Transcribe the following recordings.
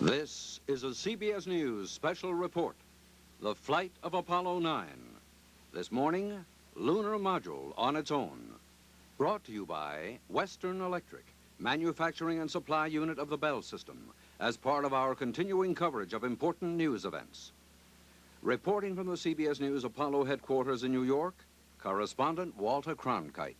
This is a CBS News special report. The flight of Apollo 9. This morning, lunar module on its own. Brought to you by Western Electric, manufacturing and supply unit of the Bell system, as part of our continuing coverage of important news events. Reporting from the CBS News Apollo headquarters in New York, correspondent Walter Cronkite.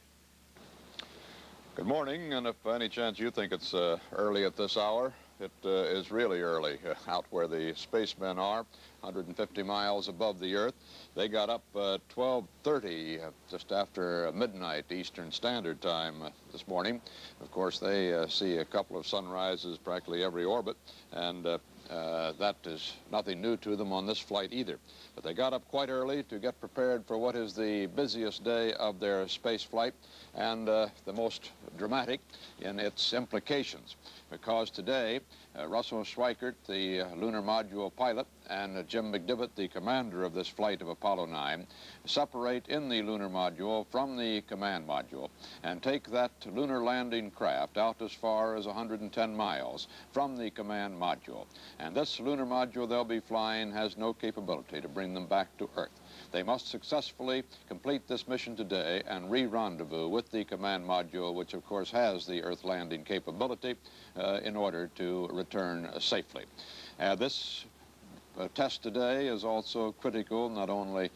Good morning, and if by any chance you think it's early at this hour, it is really early out where the spacemen are, 150 miles above the Earth. They got up 12:30, just after midnight Eastern Standard Time this morning. Of course, they see a couple of sunrises practically every orbit, and that is nothing new to them on this flight either. But they got up quite early to get prepared for what is the busiest day of their space flight and the most dramatic in its implications. Because today, Russell Schweickart, the lunar module pilot, and Jim McDivitt, the commander of this flight of Apollo 9, separate in the lunar module from the command module and take that lunar landing craft out as far as 110 miles from the command module. And this lunar module they'll be flying has no capability to bring them back to Earth. They must successfully complete this mission today and re-rendezvous with the command module, which of course has the Earth landing capability, in order to return safely. This test today is also critical not only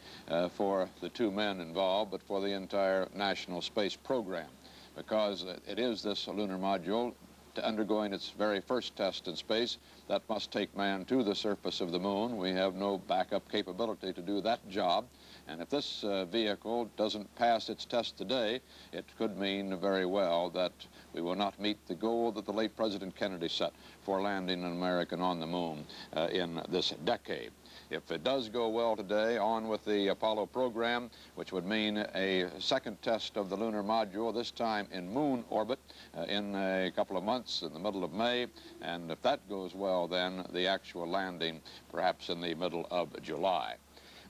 for the two men involved, but for the entire national space program, because it is this lunar module undergoing its very first test in space that must take man to the surface of the moon. We have no backup capability to do that job, and if this vehicle doesn't pass its test today, it could mean very well that we will not meet the goal that the late President Kennedy set for landing an American on the moon in this decade. If it does go well today, on with the Apollo program, which would mean a second test of the lunar module, this time in moon orbit, in a couple of months, in the middle of May. And if that goes well, then the actual landing perhaps in the middle of July.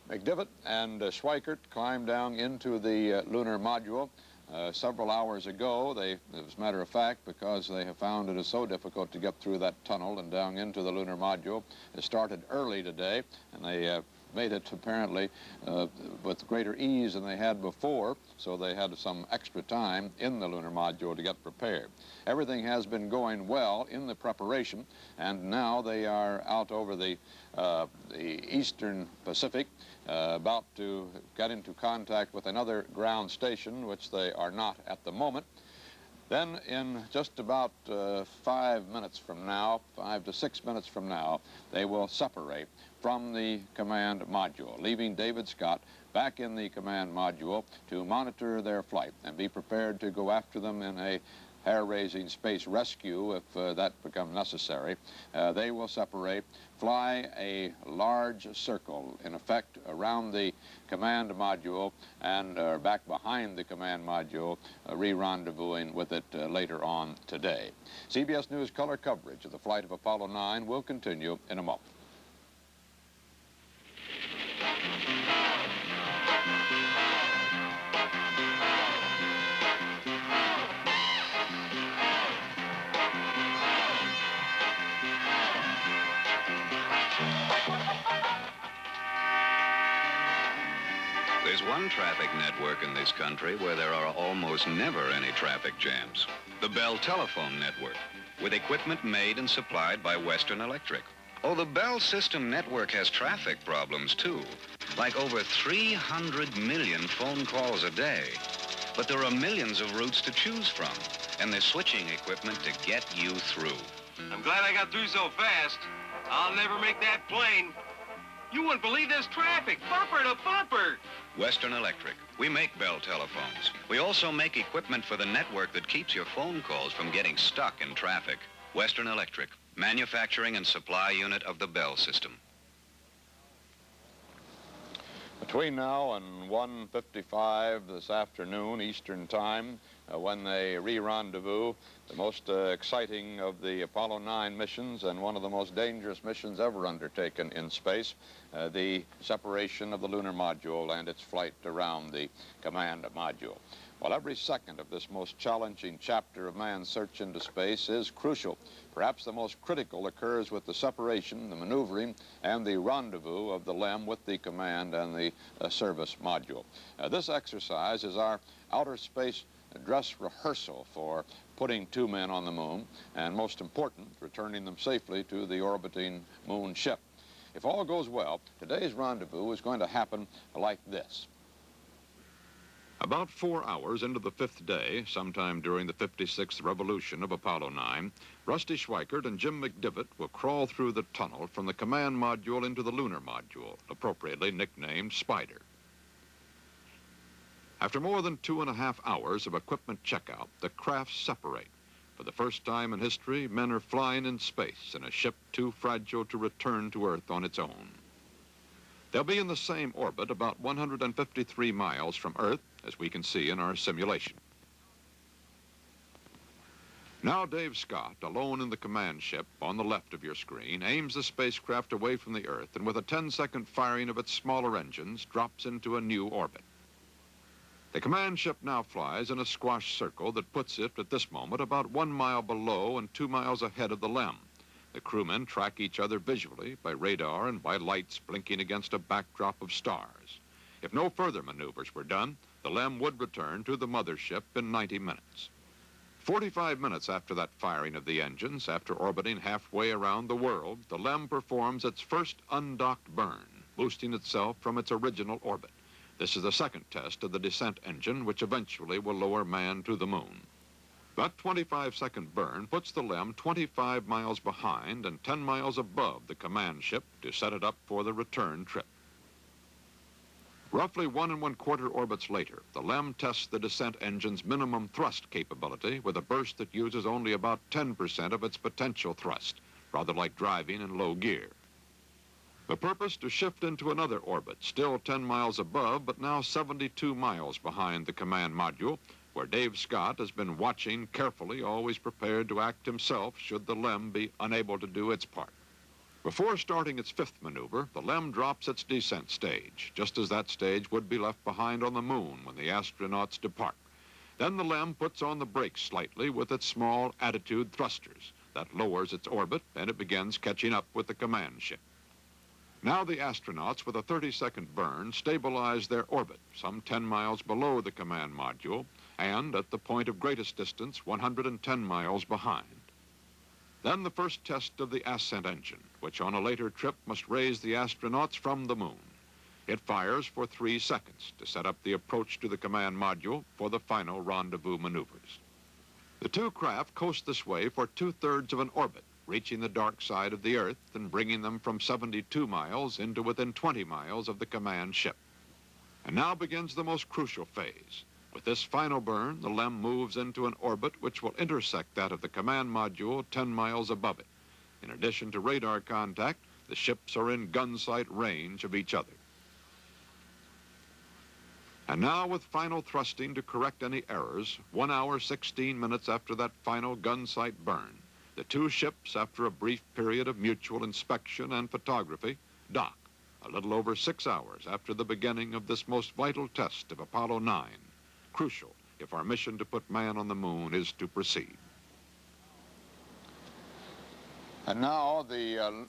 McDivitt and Schweickart climbed down into the lunar module several hours ago. As a matter of fact, because they have found it is so difficult to get through that tunnel and down into the lunar module, it started early today, and they made it apparently with greater ease than they had before, so they had some extra time in the lunar module to get prepared. Everything has been going well in the preparation, and now they are out over the eastern Pacific, about to get into contact with another ground station, which they are not at the moment. Then in just about 5 minutes from now, 5 to 6 minutes from now, they will separate from the command module, leaving David Scott back in the command module to monitor their flight and be prepared to go after them in a hair-raising space rescue if that becomes necessary. They will separate, fly a large circle, in effect, around the command module and back behind the command module, re-rendezvousing with it later on today. CBS News color coverage of the flight of Apollo 9 will continue in a moment. There's one traffic network in this country where there are almost never any traffic jams. The Bell Telephone Network, with equipment made and supplied by Western Electric. Oh, the Bell System network has traffic problems, too, like over 300 million phone calls a day. But there are millions of routes to choose from, and there's switching equipment to get you through. I'm glad I got through so fast. I'll never make that plane. You wouldn't believe this traffic, bumper to bumper. Western Electric. We make Bell telephones. We also make equipment for the network that keeps your phone calls from getting stuck in traffic. Western Electric, manufacturing and supply unit of the Bell system. Between now and 1:55 this afternoon Eastern Time, when they re-rendezvous, the most exciting of the Apollo 9 missions and one of the most dangerous missions ever undertaken in space, the separation of the lunar module and its flight around the command module. Well, every second of this most challenging chapter of man's search into space is crucial. Perhaps the most critical occurs with the separation, the maneuvering, and the rendezvous of the LEM with the command and the service module. This exercise is our outer space dress rehearsal for putting 2 men on the moon, and most important, returning them safely to the orbiting moon ship. If all goes well, today's rendezvous is going to happen like this. About 4 hours into the 5th day, sometime during the 56th revolution of Apollo 9, Rusty Schweikert and Jim McDivitt will crawl through the tunnel from the command module into the lunar module, appropriately nicknamed Spider. After more than 2.5 hours of equipment checkout, the crafts separate. For the first time in history, men are flying in space in a ship too fragile to return to Earth on its own. They'll be in the same orbit about 153 miles from Earth, as we can see in our simulation. Now Dave Scott, alone in the command ship on the left of your screen, aims the spacecraft away from the Earth and with a 10-second firing of its smaller engines, drops into a new orbit. The command ship now flies in a squash circle that puts it at this moment about 1 mile below and 2 miles ahead of the LEM. The crewmen track each other visually by radar and by lights blinking against a backdrop of stars. If no further maneuvers were done, the LEM would return to the mothership in 90 minutes. 45 minutes after that firing of the engines, after orbiting halfway around the world, the LEM performs its first undocked burn, boosting itself from its original orbit. This is the second test of the descent engine, which eventually will lower man to the moon. That 25-second burn puts the LEM 25 miles behind and 10 miles above the command ship to set it up for the return trip. Roughly 1 1/4 orbits later, the LEM tests the descent engine's minimum thrust capability with a burst that uses only about 10% of its potential thrust, rather like driving in low gear. The purpose to shift into another orbit, still 10 miles above, but now 72 miles behind the command module, where Dave Scott has been watching carefully, always prepared to act himself should the LEM be unable to do its part. Before starting its 5th maneuver, the LEM drops its descent stage, just as that stage would be left behind on the moon when the astronauts depart. Then the LEM puts on the brakes slightly with its small attitude thrusters. That lowers its orbit, and it begins catching up with the command ship. Now the astronauts, with a 30-second burn, stabilize their orbit, some 10 miles below the command module, and at the point of greatest distance, 110 miles behind. Then the first test of the ascent engine, which on a later trip must raise the astronauts from the moon. It fires for 3 seconds to set up the approach to the command module for the final rendezvous maneuvers. The two craft coast this way for 2/3 of an orbit, reaching the dark side of the Earth and bringing them from 72 miles into within 20 miles of the command ship. And now begins the most crucial phase. With this final burn, the LEM moves into an orbit which will intersect that of the command module 10 miles above it. In addition to radar contact, the ships are in gun sight range of each other. And now, with final thrusting to correct any errors, 1 hour, 16 minutes after that final gun sight burn, the two ships, after a brief period of mutual inspection and photography, dock a little over 6 hours after the beginning of this most vital test of Apollo 9, crucial if our mission to put man on the moon is to proceed. And now the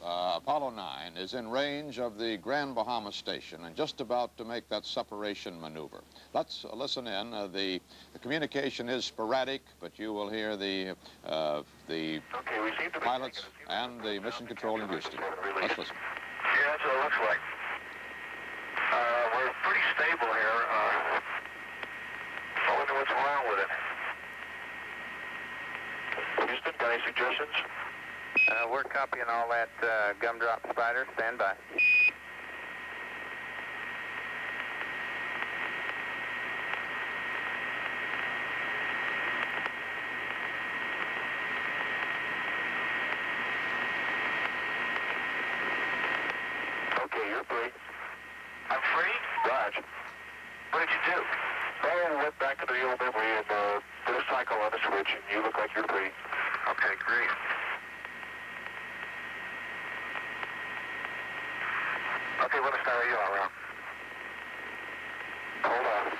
Apollo 9 is in range of the Grand Bahama Station and just about to make that separation maneuver. Let's listen in. The communication is sporadic, but you will hear the pilots and the mission control in Houston. Let's listen. Yeah, that's what it looks like. We're pretty stable here. I wonder what's wrong with it. Houston, got any suggestions? We're copying all that, gumdrop Spider. Stand by. Okay, you're free. I'm free? Roger. What did you do? Oh, went back back into the old memory and did a cycle on the switch, and you look like you're free. Okay, great. Okay, what star are you on, Rob? Hold on.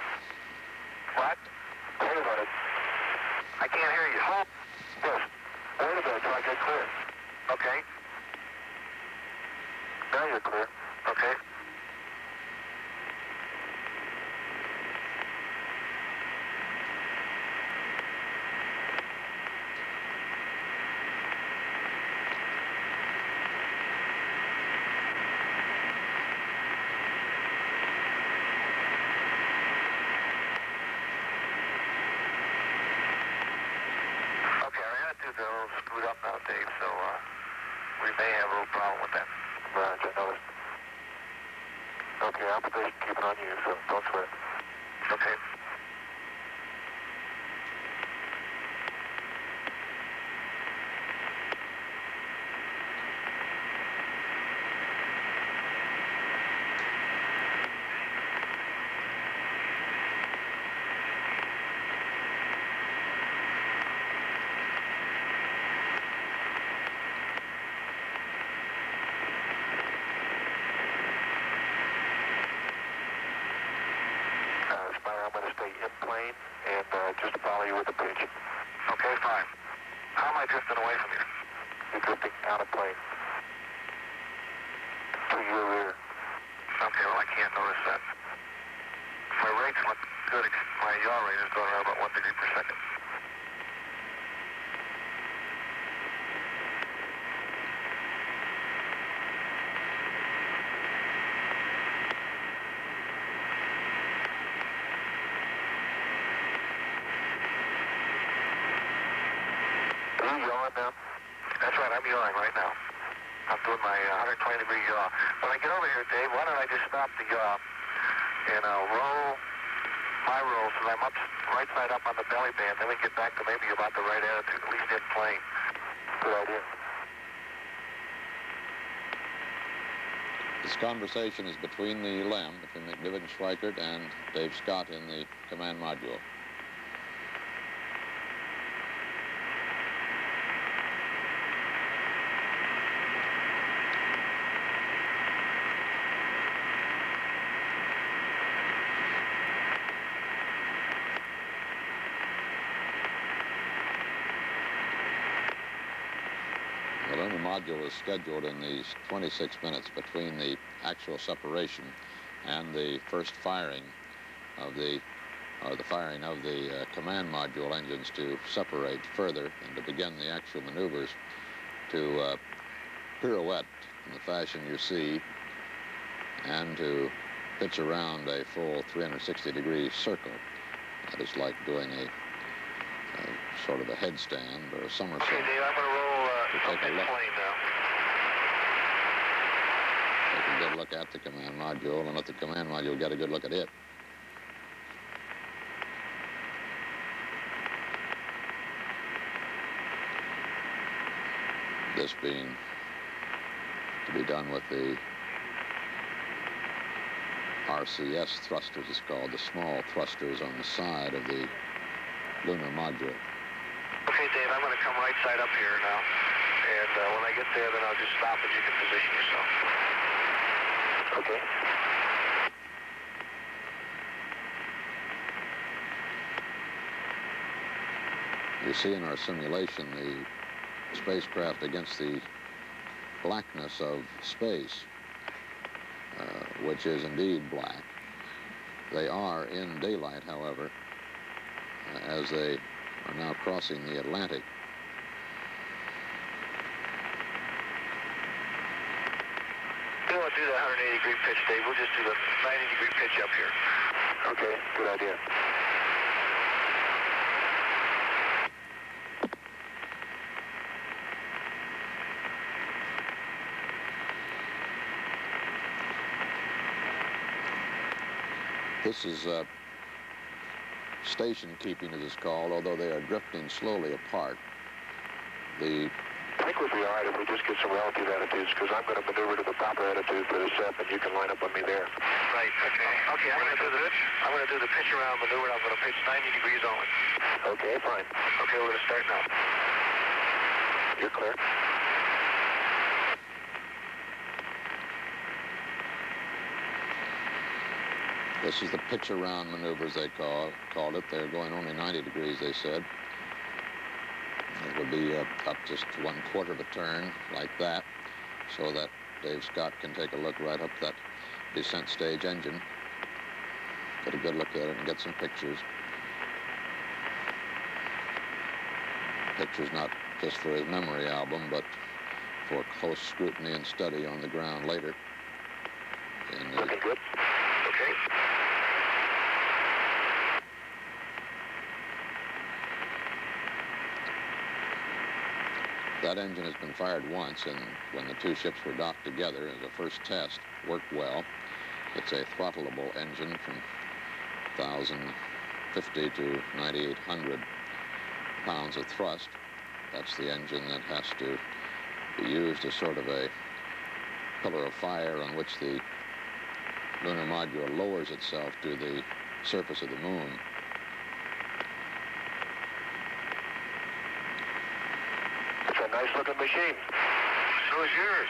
What? Wait a minute. I can't hear you. Hold. Yes. Wait a minute till I get clear. Okay. Now you're clear. Okay. A little screwed up now, Dave, so we may have a little problem with that. Right, I noticed. Okay, I'll be keeping on you, so don't sweat. Okay. I'm going to stay in plane and just follow you with the pitch. Okay, fine. How am I drifting away from you? You're drifting out of plane. To your rear. Okay, well, I can't notice that. My rates look good. My yaw rate is going around about 1 degree per second. Are you yawing now? That's right, I'm yawing right now. I'm doing my 120 degree yaw. When I get over here, Dave, why don't I just stop the yaw and I'll roll my roll so that I'm up, right side up on the belly band, then we get back to maybe about the right attitude, at least in plane. Good idea. This conversation is between the LM, between McDivitt and Schweikert and Dave Scott in the command module. The lunar module is scheduled in these 26 minutes between the actual separation and the first firing of the command module engines to separate further and to begin the actual maneuvers to pirouette in the fashion you see and to pitch around a full 360-degree circle. That is like doing a sort of a headstand or a somersault. Okay, Dave, I'm going to roll take a look. plane now. Take a good look at the command module and let the command module get a good look at it. This being to be done with the RCS thrusters, it's called, the small thrusters on the side of the lunar module. Okay, Dave, I'm going to come right side up here now. And when I get there, then I'll just stop and you can position yourself. Okay. You see in our simulation the spacecraft against the blackness of space, which is indeed black. They are in daylight, however, as they are now crossing the Atlantic. We won't do the 180-degree pitch, Dave. We'll just do the 90-degree pitch up here. Okay, good idea. This is station keeping, as it's called, although they are drifting slowly apart. The think we'll be all right if we just get some relative attitudes, because I'm going to maneuver to the proper attitude for the SEP, and you can line up on me there. Right, okay. Okay, I'm going to do the pitch around maneuver. I'm going to pitch 90 degrees only. Okay, fine. Okay, we're going to start now. You're clear. This is the pitch around maneuvers they called it. They're going only 90 degrees, they said. It would be up just 1/4 of a turn like that, so that Dave Scott can take a look right up that descent stage engine, get a good look at it and get some pictures. Pictures not just for his memory album, but for close scrutiny and study on the ground later. Looking good. Okay. That engine has been fired once, and when the two ships were docked together as a first test, worked well. It's a throttleable engine from 1,050 to 9,800 pounds of thrust. That's the engine that has to be used as sort of a pillar of fire on which the lunar module lowers itself to the surface of the moon. It's a nice looking machine. So is yours.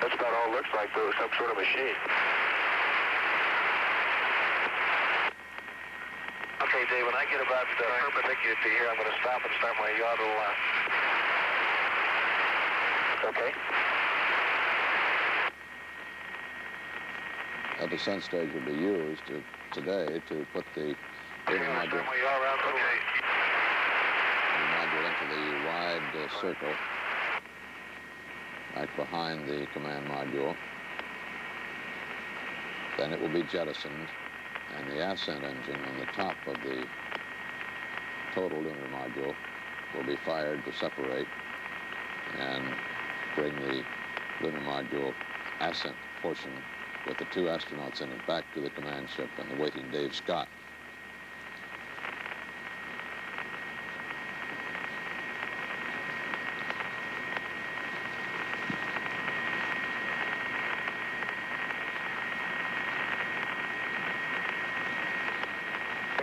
That's about all it looks like, though, some sort of machine. Okay, Dave, when I get about perpendicular to here, I'm going to stop and start my yaw to the left. Okay. A descent stage will be used today to put the lunar module into the wide circle right behind the command module. Then it will be jettisoned, and the ascent engine on the top of the total lunar module will be fired to separate and bring the lunar module ascent portion with the two astronauts in it back to the command ship and the waiting Dave Scott.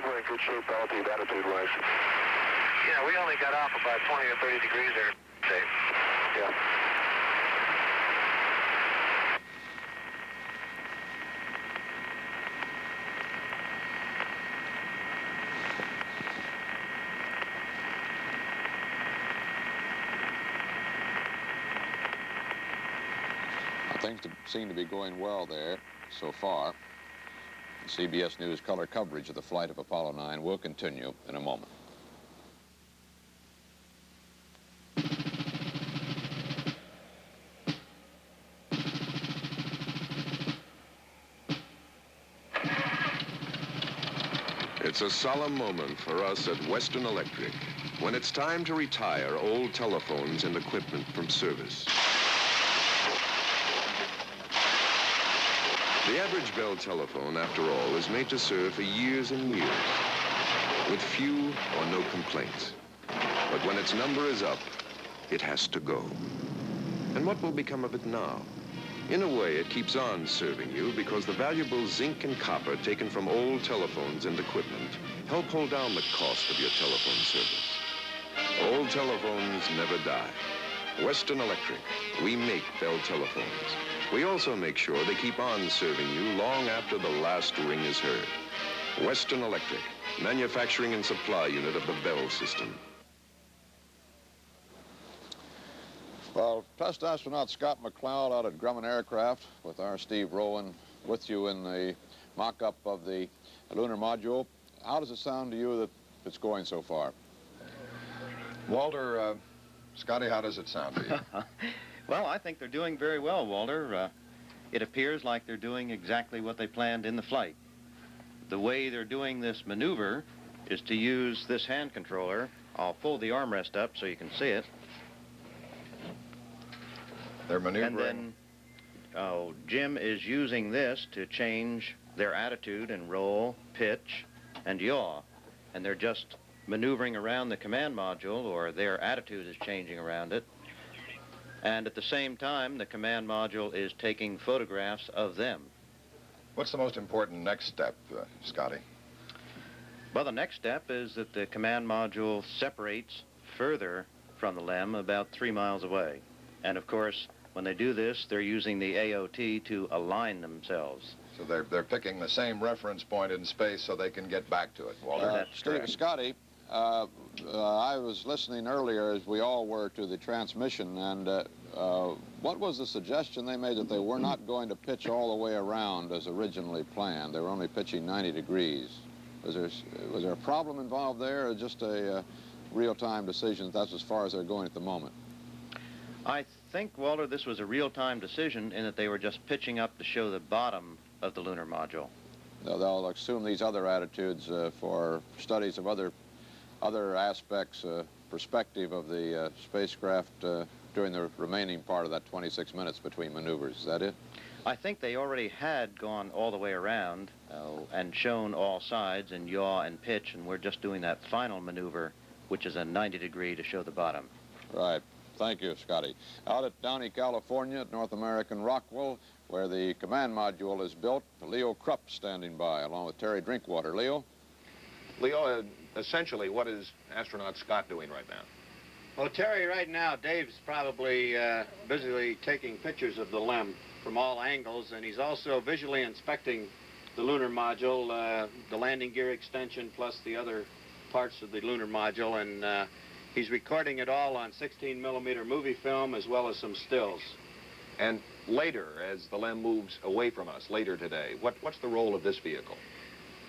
We're in good shape relative attitude-wise. Yeah, we only got off about 20 or 30 degrees there, Dave. Yeah. Things seem to be going well there so far. The CBS News color coverage of the flight of Apollo 9 will continue in a moment. It's a solemn moment for us at Western Electric when it's time to retire old telephones and equipment from service. The average Bell telephone, after all, is made to serve for years and years, with few or no complaints. But when its number is up, it has to go. And what will become of it now? In a way, it keeps on serving you because the valuable zinc and copper taken from old telephones and equipment help hold down the cost of your telephone service. Old telephones never die. Western Electric, we make Bell telephones. We also make sure they keep on serving you long after the last ring is heard. Western Electric, manufacturing and supply unit of the Bell system. Well, test astronaut Scott McLeod out at Grumman Aircraft with our Steve Rowan with you in the mock-up of the lunar module. How does it sound to you that it's going so far? Walter, Scotty, how does it sound to you? Well, I think they're doing very well, Walter. It appears like they're doing exactly what they planned in the flight. The way they're doing this maneuver is to use this hand controller. I'll fold the armrest up so you can see it. They're maneuvering. And then Jim is using this to change their attitude and roll, pitch, and yaw. and they're just maneuvering around the command module, or their attitude is changing around it. And at the same time, the command module is taking photographs of them. What's the most important next step, Scotty? Well, the next step is that the command module separates further from the LEM, about 3 miles away. And of course, when they do this, they're using the AOT to align themselves. So they're picking the same reference point in space so they can get back to it, Walter. That's correct. Scotty, I was listening earlier, as we all were, to the transmission, and what was the suggestion they made that they were not going to pitch all the way around as originally planned? They were only pitching 90 degrees. Was there a problem involved there, or just a real-time decision? That's as far as they're going at the moment. I think, Walter, this was a real-time decision in that they were just pitching up to show the bottom of the lunar module. They'll assume these other attitudes for studies of other aspects, perspective of the spacecraft during the remaining part of that 26 minutes between maneuvers. Is that it? I think they already had gone all the way around and shown all sides in yaw and pitch, and we're just doing that final maneuver, which is a 90 degree to show the bottom. Right. Thank you, Scotty. Out at Downey, California, at North American Rockwell, where the command module is built, Leo Krupp standing by, along with Terry Drinkwater. Leo? Leo, essentially, what is astronaut Scott doing right now? Well, Terry, right now, Dave's probably busily taking pictures of the LEM from all angles, and he's also visually inspecting the lunar module, the landing gear extension, plus the other parts of the lunar module, and he's recording it all on 16-millimeter movie film, as well as some stills. And later, as the LEM moves away from us later today, what's the role of this vehicle?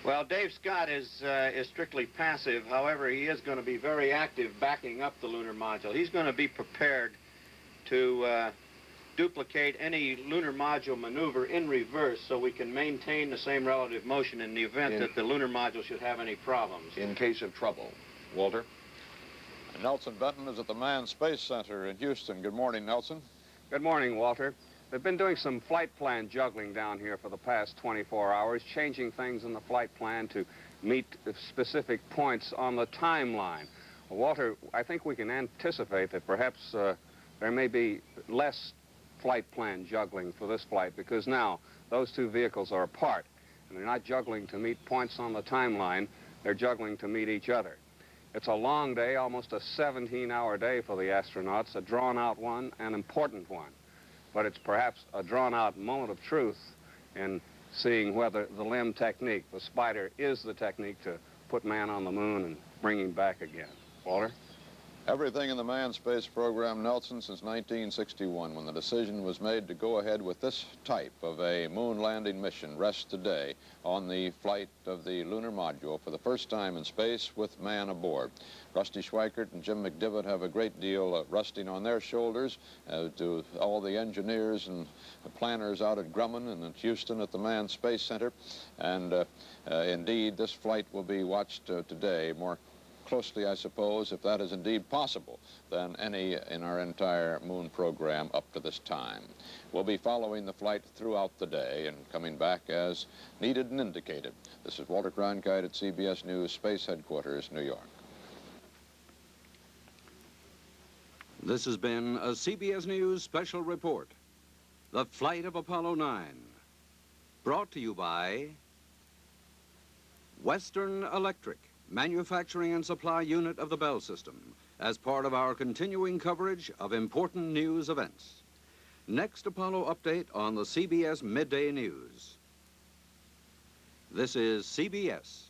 Well, Dave Scott is strictly passive. However, he is going to be very active backing up the lunar module. He's going to be prepared to duplicate any lunar module maneuver in reverse so we can maintain the same relative motion in the event that the lunar module should have any problems. In case of trouble. Walter? Nelson Benton is at the Manned Space Center in Houston. Good morning, Nelson. Good morning, Walter. They've been doing some flight plan juggling down here for the past 24 hours, changing things in the flight plan to meet specific points on the timeline. Well, Walter, I think we can anticipate that perhaps there may be less flight plan juggling for this flight, because now those two vehicles are apart, and they're not juggling to meet points on the timeline, they're juggling to meet each other. It's a long day, almost a 17-hour day for the astronauts, a drawn-out one, an important one. But it's perhaps a drawn-out moment of truth in seeing whether the LEM technique, the spider, is the technique to put man on the moon and bring him back again. Walter? Everything in the manned space program, Nelson, since 1961, when the decision was made to go ahead with this type of a moon landing mission, rests today on the flight of the lunar module for the first time in space with man aboard. Rusty Schweikert and Jim McDivitt have a great deal resting on their shoulders, to all the engineers and planners out at Grumman and at Houston at the Manned Space Center. And indeed, this flight will be watched today more closely, I suppose, if that is indeed possible, than any in our entire moon program up to this time. We'll be following the flight throughout the day and coming back as needed and indicated. This is Walter Cronkite at CBS News Space Headquarters, New York. This has been a CBS News special report, The Flight of Apollo 9, brought to you by Western Electric, Manufacturing and Supply Unit of the Bell System, as part of our continuing coverage of important news events. Next Apollo update on the CBS Midday News. This is CBS.